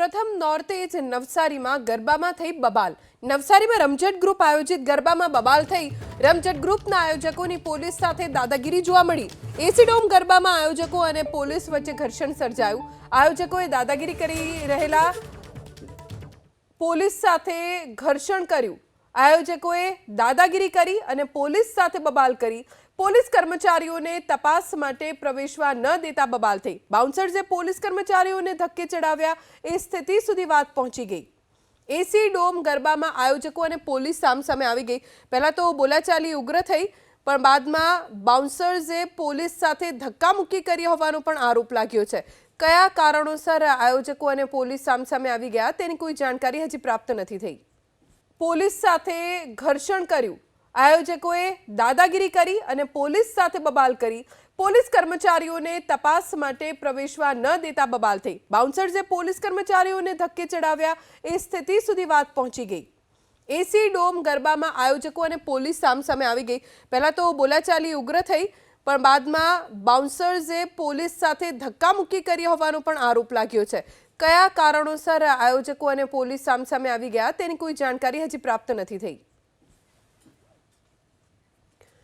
પ્રથમ નોરતે જ નવસારીમાં ગરબામાં થઈ બબાલ। નવસારીમાં રમઝટ ગ્રુપ આયોજિત ગરબામાં બબાલ થઈ। રમઝટ ગ્રુપના આયોજકોની પોલીસ સાથે દાદાગીરી જોવા મળી। એસી ડોમ ગરબામાં આયોજકો અને પોલીસ વચ્ચે ઘર્ષણ સર્જાયું। આયોજકોએ દાદાગીરી કરી રહેલા પોલીસ સાથે ઘર્ષણ કર્યું। આયોજકોએ દાદાગીરી કરી અને પોલીસ સાથે બબાલ કરી। પોલીસ કર્મચારીઓને તપાસ માટે પ્રવેશવા ન દેતા બબાલ થઈ। બાઉન્સર્સે પોલીસ કર્મચારીઓને ધક્કે ચડાવ્યા। એ સ્થિતિ સુધી વાત પહોંચી ગઈ। એસી ડોમ ગરબામાં આયોજકો અને પોલીસ સામસામે આવી ગઈ। પહેલા તો બોલાચાલી ઉગ્ર થઈ, પણ બાદમાં બાઉન્સર્સે પોલીસ સાથે ધક્કામુક્કી કરી હોવાનો પણ આરોપ લાગ્યો છે। કયા કારણોસર આયોજકો અને પોલીસ સામસામે આવી ગયા તેની કોઈ જાણકારી હજી પ્રાપ્ત નથી થઈ। પોલીસ સાથે ઘર્ષણ કર્યું। આયોજકોએ દાદાગીરી કરી અને પોલીસ સાથે બબાલ કરી। પોલીસ કર્મચારીઓને તપાસ માટે પ્રવેશવા ન દેતા બબાલ થઈ। બાઉન્સર્સે પોલીસ કર્મચારીઓને ધક્કે ચડાવ્યા। એ સ્થિતિ સુધી વાત પહોંચી ગઈ। એસી ડોમ ગરબામાં આયોજકો અને પોલીસ સામસામે આવી ગઈ। પહેલા તો બોલાચાલી ઉગ્ર થઈ, પણ બાદમાં બાઉન્સર્સે પોલીસ સાથે ધક્કામુક્કી કરી હોવાનો પણ આરોપ લાગ્યો છે। કયા કારણોસર આયોજકો અને પોલીસ સામસામે આવી ગયા તેની કોઈ જાણકારી હજી પ્રાપ્ત નથી થઈ।